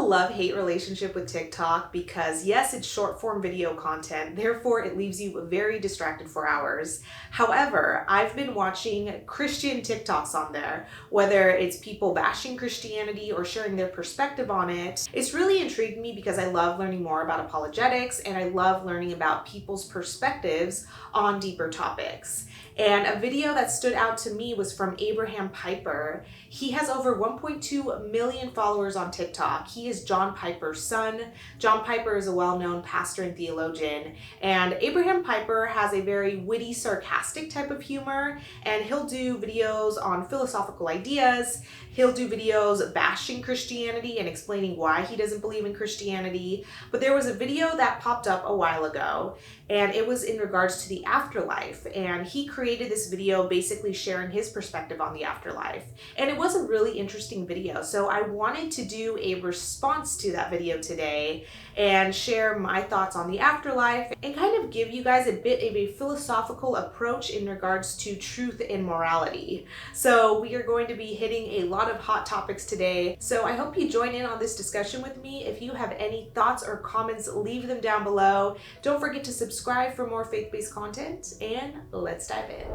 love-hate relationship with TikTok because yes, it's short form video content, therefore it leaves you very distracted for hours. However, I've been watching Christian TikToks on there, whether it's people bashing Christianity or sharing their perspective on it. It's really intrigued me because I love learning more about apologetics and I love learning about people's perspectives on deeper topics. And a video that stood out to me was from Abraham Piper. He has over 1.2 million followers on TikTok. He is John Piper's son. John Piper is a well-known pastor and theologian. And Abraham Piper has a very witty, sarcastic type of humor. And he'll do videos on philosophical ideas. He'll do videos bashing Christianity and explaining why he doesn't believe in Christianity. But there was a video that popped up a while ago, and it was in regards to the afterlife. And he created this video basically sharing his perspective on the afterlife. And it was a really interesting video. So I wanted to do a response to that video today and share my thoughts on the afterlife and kind of give you guys a bit of a philosophical approach in regards to truth and morality. So we are going to be hitting a lot of hot topics today. So I hope you join in on this discussion with me. If you have any thoughts or comments, leave them down below. Don't forget to subscribe for more faith-based content, and let's dive in.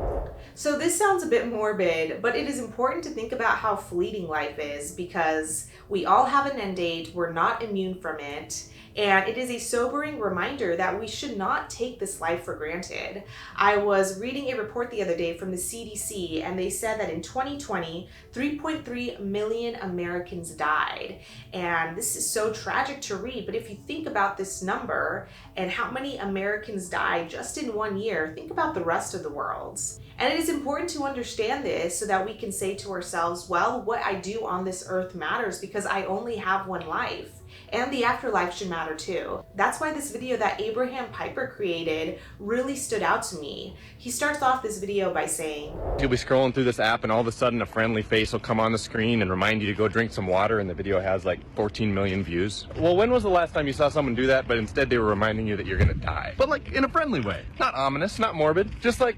So this sounds a bit morbid, but it is important to think about how fleeting life is because we all have an end date, we're not immune from it, and it is a sobering reminder that we should not take this life for granted. I was reading a report the other day from the CDC, and they said that in 2020, 3.3 million Americans died. And this is so tragic to read, but if you think about this number and how many Americans died just in 1 year, think about the rest of the world. And it is important to understand this so that we can say to ourselves, well, what I do on this earth matters because I only have one life. And the afterlife should matter too. That's why this video that Abraham Piper created really stood out to me. He starts off this video by saying, you'll be scrolling through this app and all of a sudden a friendly face will come on the screen and remind you to go drink some water, and the video has like 14 million views. Well, when was the last time you saw someone do that, but instead they were reminding you that you're gonna die? But like in a friendly way. Not ominous, not morbid, just like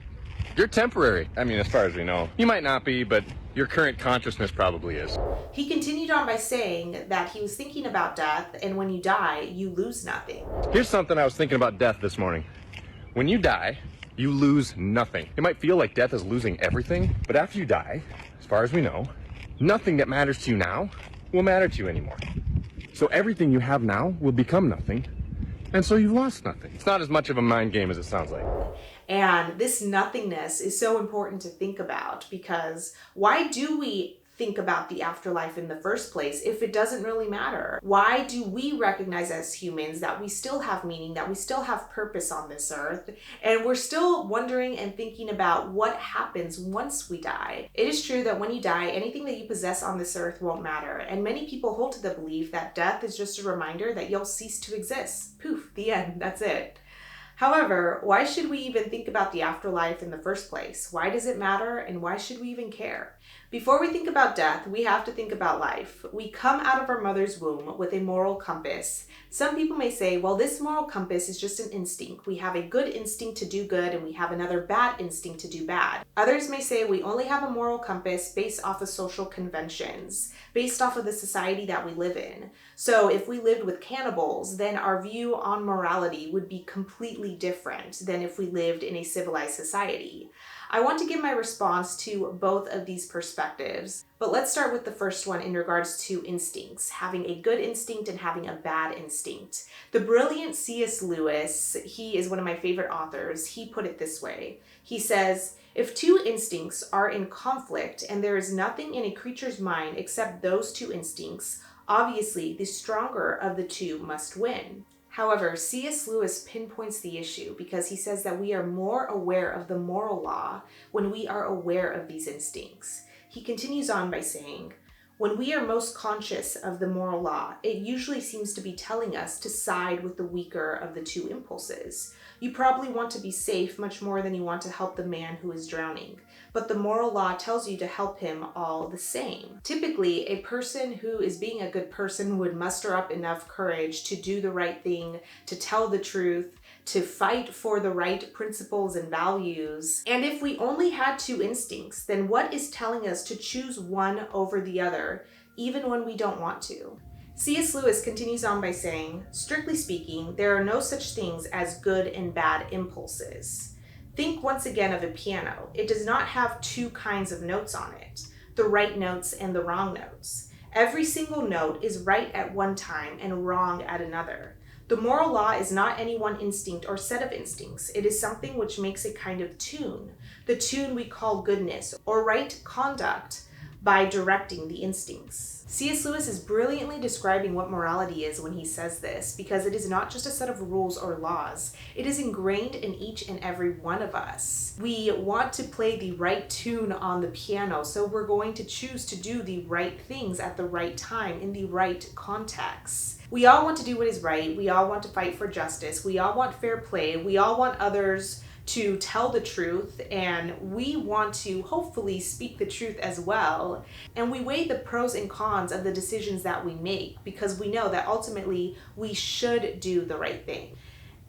you're temporary. I mean, as far as we know. You might not be, but your current consciousness probably is. He continued on by saying that he was thinking about death, and when you die, you lose nothing. Here's something I was thinking about death this morning. When you die, you lose nothing. It might feel like death is losing everything, but after you die, as far as we know, nothing that matters to you now will matter to you anymore. So everything you have now will become nothing, and so you've lost nothing. It's not as much of a mind game as it sounds like. And this nothingness is so important to think about because why do we think about the afterlife in the first place if it doesn't really matter? Why do we recognize as humans that we still have meaning, that we still have purpose on this earth, and we're still wondering and thinking about what happens once we die? It is true that when you die, anything that you possess on this earth won't matter, and many people hold to the belief that death is just a reminder that you'll cease to exist. Poof, the end, that's it. However, why should we even think about the afterlife in the first place? Why does it matter, and why should we even care? Before we think about death, we have to think about life. We come out of our mother's womb with a moral compass. Some people may say, well, this moral compass is just an instinct. We have a good instinct to do good, and we have another bad instinct to do bad. Others may say we only have a moral compass based off of social conventions, based off of the society that we live in. So if we lived with cannibals, then our view on morality would be completely different than if we lived in a civilized society. I want to give my response to both of these perspectives, but let's start with the first one in regards to instincts, having a good instinct and having a bad instinct. The brilliant C.S. Lewis, he is one of my favorite authors, he put it this way. He says, if two instincts are in conflict and there is nothing in a creature's mind except those two instincts, obviously the stronger of the two must win. However, C.S. Lewis pinpoints the issue because he says that we are more aware of the moral law when we are aware of these instincts. He continues on by saying, when we are most conscious of the moral law, it usually seems to be telling us to side with the weaker of the two impulses. You probably want to be safe much more than you want to help the man who is drowning, but the moral law tells you to help him all the same. Typically, a person who is being a good person would muster up enough courage to do the right thing, to tell the truth, to fight for the right principles and values. And if we only had two instincts, then what is telling us to choose one over the other, even when we don't want to? C.S. Lewis continues on by saying, strictly speaking, there are no such things as good and bad impulses. Think once again of a piano. It does not have two kinds of notes on it, the right notes and the wrong notes. Every single note is right at one time and wrong at another. The moral law is not any one instinct or set of instincts. It is something which makes a kind of tune, the tune we call goodness or right conduct by directing the instincts. C.S. Lewis is brilliantly describing what morality is when he says this, because it is not just a set of rules or laws. It is ingrained in each and every one of us. We want to play the right tune on the piano, so we're going to choose to do the right things at the right time in the right context. We all want to do what is right. We all want to fight for justice. We all want fair play. We all want others to tell the truth, and we want to hopefully speak the truth as well. And we weigh the pros and cons of the decisions that we make because we know that ultimately we should do the right thing.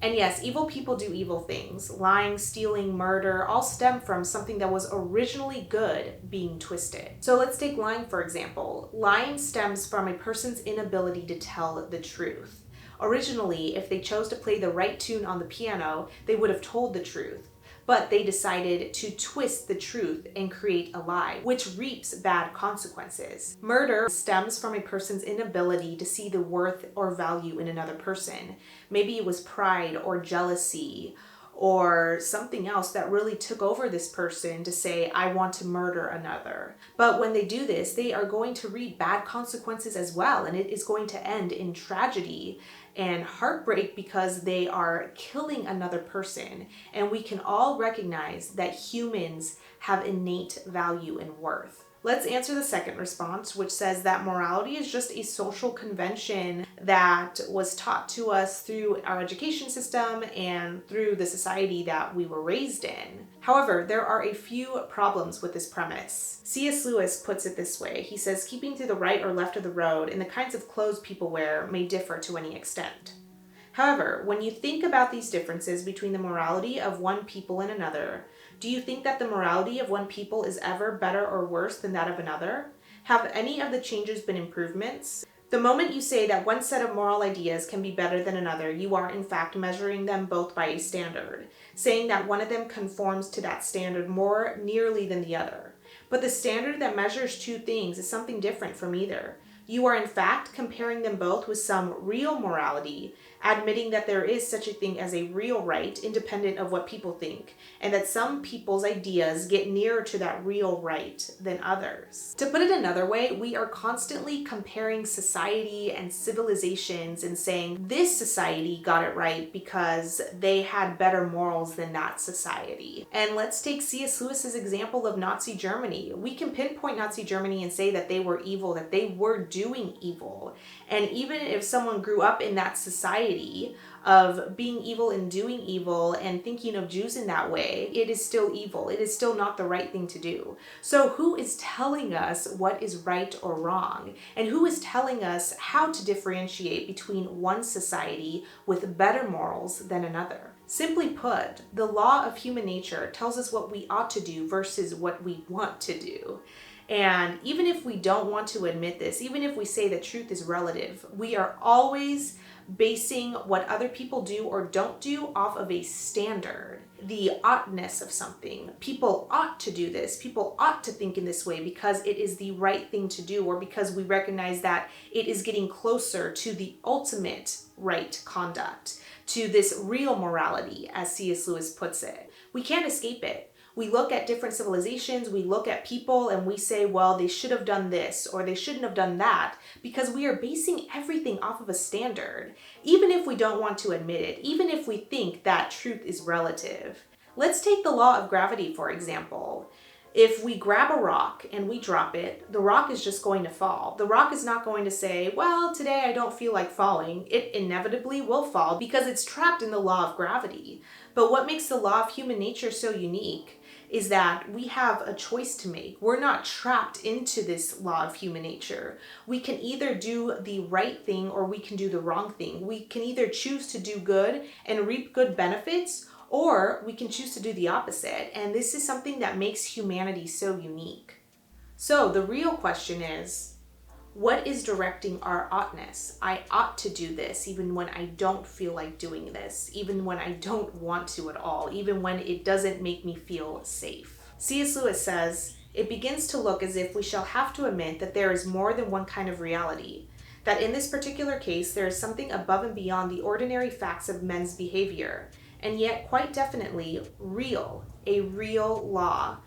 And yes, evil people do evil things. Lying, stealing, murder all stem from something that was originally good being twisted. So let's take lying for example. Lying stems from a person's inability to tell the truth. Originally, if they chose to play the right tune on the piano, they would have told the truth. But they decided to twist the truth and create a lie, which reaps bad consequences. Murder stems from a person's inability to see the worth or value in another person. Maybe it was pride or jealousy or something else that really took over this person to say, I want to murder another. But when they do this, they are going to reap bad consequences as well, and it is going to end in tragedy and heartbreak because they are killing another person. And we can all recognize that humans have innate value and worth. Let's answer the second response, which says that morality is just a social convention that was taught to us through our education system and through the society that we were raised in. However, there are a few problems with this premise. C.S. Lewis puts it this way. He says, keeping to the right or left of the road and the kinds of clothes people wear may differ to any extent. However, when you think about these differences between the morality of one people and another, do you think that the morality of one people is ever better or worse than that of another? Have any of the changes been improvements? The moment you say that one set of moral ideas can be better than another, you are in fact measuring them both by a standard, saying that one of them conforms to that standard more nearly than the other. But the standard that measures two things is something different from either. You are in fact comparing them both with some real morality, admitting that there is such a thing as a real right, independent of what people think, and that some people's ideas get nearer to that real right than others. To put it another way, we are constantly comparing society and civilizations and saying this society got it right because they had better morals than that society. And let's take C.S. Lewis's example of Nazi Germany. We can pinpoint Nazi Germany and say that they were evil, that they were doing evil. And even if someone grew up in that society of being evil and doing evil and thinking of Jews in that way, it is still evil. It is still not the right thing to do. So who is telling us what is right or wrong? And who is telling us how to differentiate between one society with better morals than another? Simply put, the law of human nature tells us what we ought to do versus what we want to do. And even if we don't want to admit this, even if we say that truth is relative, we are always basing what other people do or don't do off of a standard, the oughtness of something. People ought to do this. People ought to think in this way because it is the right thing to do, or because we recognize that it is getting closer to the ultimate right conduct, to this real morality, as C.S. Lewis puts it. We can't escape it. We look at different civilizations, we look at people, and we say, well, they should have done this or they shouldn't have done that, because we are basing everything off of a standard, even if we don't want to admit it, even if we think that truth is relative. Let's take the law of gravity, for example. If we grab a rock and we drop it, the rock is just going to fall. The rock is not going to say, well, today I don't feel like falling. It inevitably will fall because it's trapped in the law of gravity. But what makes the law of human nature so unique is that we have a choice to make. We're not trapped into this law of human nature. We can either do the right thing or we can do the wrong thing. We can either choose to do good and reap good benefits, or we can choose to do the opposite. And this is something that makes humanity so unique. So the real question is, What is directing our oughtness? I ought to do this even when I don't feel like doing this, even when I don't want to at all, even when it doesn't make me feel safe. C.S. Lewis says, "It begins to look as if we shall have to admit that there is more than one kind of reality, that in this particular case there is something above and beyond the ordinary facts of men's behavior, and yet quite definitely real, a real law,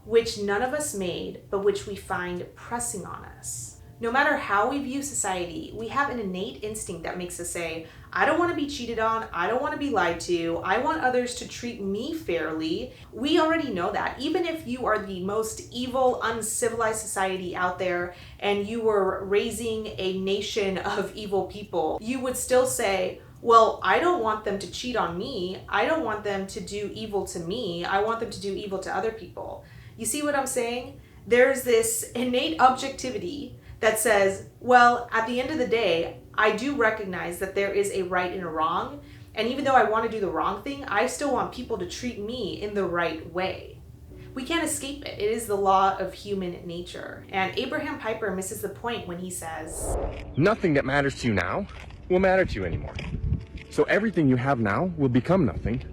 which none of us made, but which we find pressing on us." No matter how we view society, we have an innate instinct that makes us say, I don't want to be cheated on, I don't want to be lied to, I want others to treat me fairly. We already know that. Even if you are the most evil, uncivilized society out there and you were raising a nation of evil people, you would still say, well, I don't want them to cheat on me, I don't want them to do evil to me, I want them to do evil to other people. You see what I'm saying? There's this innate objectivity that says, well, at the end of the day, I do recognize that there is a right and a wrong, and even though I want to do the wrong thing, I still want people to treat me in the right way. We can't escape it. It is the law of human nature. And Abraham Piper misses the point when he says, Nothing that matters to you now will matter to you anymore. So everything you have now will become nothing,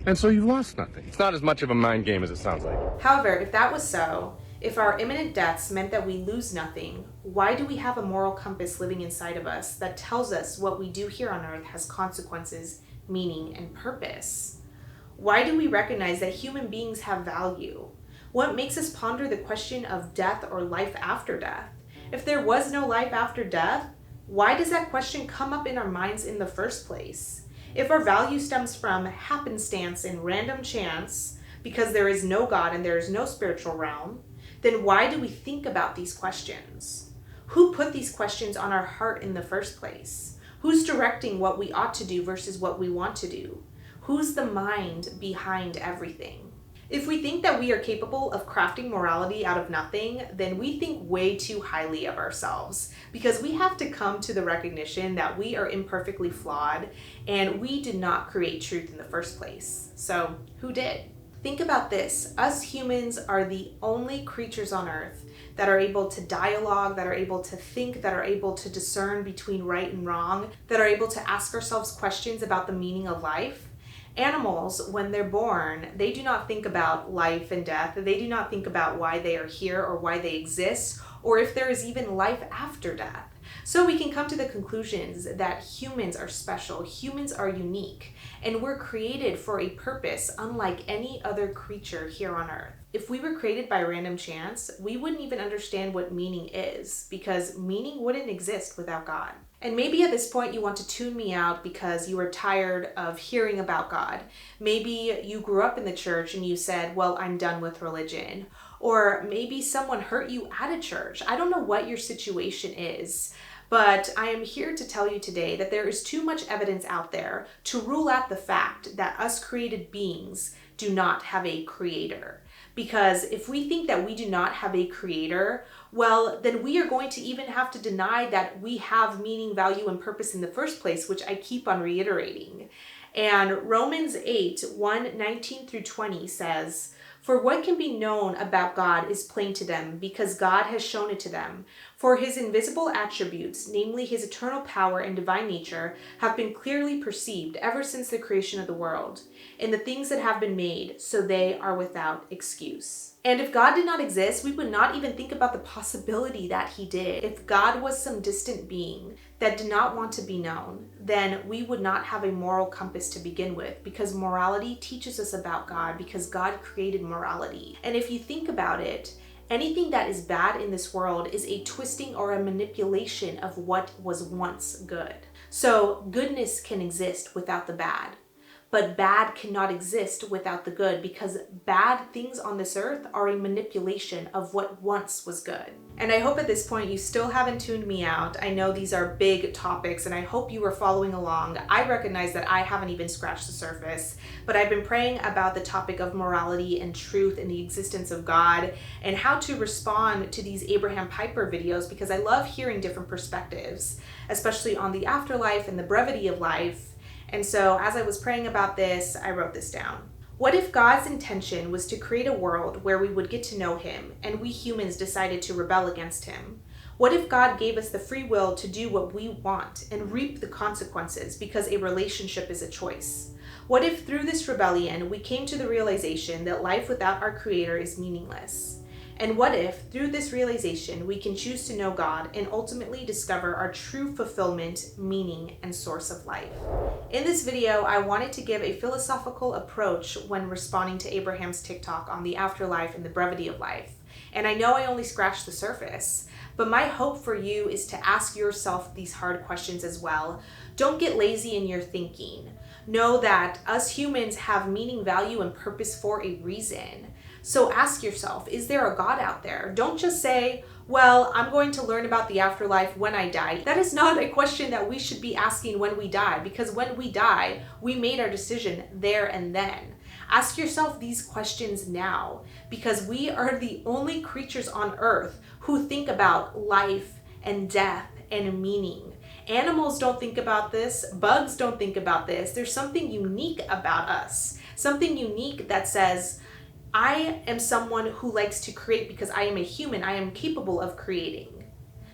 and so you've lost nothing. It's not as much of a mind game as it sounds like. However, if that was so, if our imminent deaths meant that we lose nothing, why do we have a moral compass living inside of us that tells us what we do here on earth has consequences, meaning, and purpose? Why do we recognize that human beings have value? What makes us ponder the question of death or life after death? If there was no life after death, why does that question come up in our minds in the first place? If our value stems from happenstance and random chance, because there is no God and there is no spiritual realm, then why do we think about these questions? Who put these questions on our heart in the first place? Who's directing what we ought to do versus what we want to do? Who's the mind behind everything? If we think that we are capable of crafting morality out of nothing, then we think way too highly of ourselves, because we have to come to the recognition that we are imperfectly flawed and we did not create truth in the first place. So who did? Think about this. Us humans are the only creatures on earth that are able to dialogue, that are able to think, that are able to discern between right and wrong, that are able to ask ourselves questions about the meaning of life. Animals, when they're born, they do not think about life and death. They do not think about why they are here or why they exist, or if there is even life after death. So we can come to the conclusions that humans are special, humans are unique, and we're created for a purpose unlike any other creature here on earth. If we were created by random chance, we wouldn't even understand what meaning is, because meaning wouldn't exist without God. And maybe at this point you want to tune me out because you are tired of hearing about God. Maybe you grew up in the church and you said, well, I'm done with religion. Or maybe someone hurt you at a church. I don't know what your situation is, but I am here to tell you today that there is too much evidence out there to rule out the fact that us created beings do not have a creator. Because if we think that we do not have a creator, well, then we are going to even have to deny that we have meaning, value, and purpose in the first place, which I keep on reiterating. And Romans 8:1-19 through 20 says, "For what can be known about God is plain to them, because God has shown it to them. For his invisible attributes, namely his eternal power and divine nature, have been clearly perceived ever since the creation of the world, in the things that have been made, so they are without excuse." And if God did not exist, we would not even think about the possibility that he did. If God was some distant being that did not want to be known, then we would not have a moral compass to begin with, because morality teaches us about God, because God created morality. And if you think about it, anything that is bad in this world is a twisting or a manipulation of what was once good. So goodness can exist without the bad. But bad cannot exist without the good, because bad things on this earth are a manipulation of what once was good. And I hope at this point you still haven't tuned me out. I know these are big topics and I hope you were following along. I recognize that I haven't even scratched the surface, but I've been praying about the topic of morality and truth and the existence of God and how to respond to these Abraham Piper videos, because I love hearing different perspectives, especially on the afterlife and the brevity of life. And so as I was praying about this, I wrote this down. What if God's intention was to create a world where we would get to know him and we humans decided to rebel against him? What if God gave us the free will to do what we want and reap the consequences because a relationship is a choice? What if through this rebellion we came to the realization that life without our Creator is meaningless? And what if through this realization we can choose to know God and ultimately discover our true fulfillment, meaning, and source of life? In this video, I wanted to give a philosophical approach when responding to Abraham's TikTok on the afterlife and the brevity of life. And I know I only scratched the surface, but my hope for you is to ask yourself these hard questions as well. Don't get lazy in your thinking. Know that us humans have meaning, value, and purpose for a reason. So ask yourself, is there a God out there? Don't just say, well, I'm going to learn about the afterlife when I die. That is not a question that we should be asking when we die, because when we die, we made our decision there and then. Ask yourself these questions now, because we are the only creatures on earth who think about life and death and meaning. Animals don't think about this. Bugs don't think about this. There's something unique about us. Something unique that says, I am someone who likes to create because I am a human. I am capable of creating.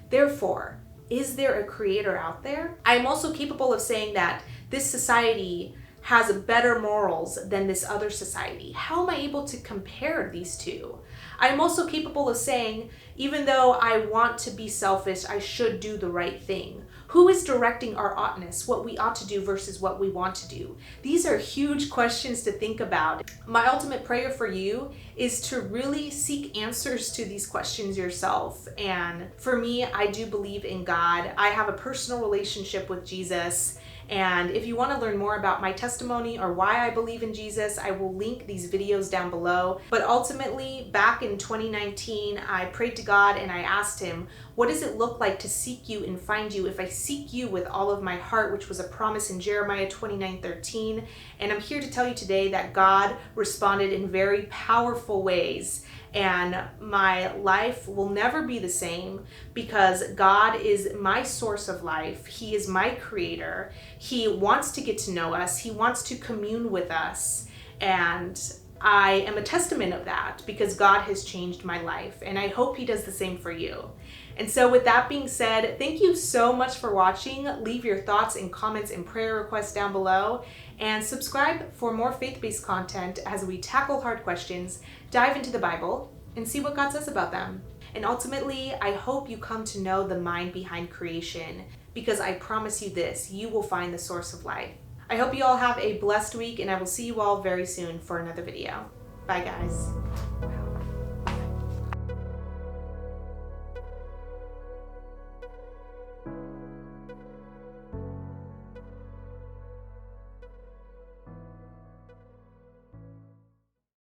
Therefore, is there a creator out there? I am also capable of saying that this society has better morals than this other society. How am I able to compare these two? I'm also capable of saying, even though I want to be selfish, I should do the right thing. Who is directing our oughtness, what we ought to do versus what we want to do? These are huge questions to think about. My ultimate prayer for you is to really seek answers to these questions yourself. And for me, I do believe in God. I have a personal relationship with Jesus. And if you want to learn more about my testimony or why I believe in Jesus, I will link these videos down below. But ultimately, back in 2019, I prayed to God and I asked him, what does it look like to seek you and find you if I seek you with all of my heart, which was a promise in Jeremiah 29:13. And I'm here to tell you today that God responded in very powerful ways. And my life will never be the same because God is my source of life. He is my creator. He wants to get to know us. He wants to commune with us. And I am a testament of that because God has changed my life. And I hope he does the same for you. And so with that being said, thank you so much for watching. Leave your thoughts and comments and prayer requests down below. And subscribe for more faith-based content as we tackle hard questions, dive into the Bible, and see what God says about them. And ultimately, I hope you come to know the mind behind creation, because I promise you this, you will find the source of life. I hope you all have a blessed week, and I will see you all very soon for another video. Bye, guys.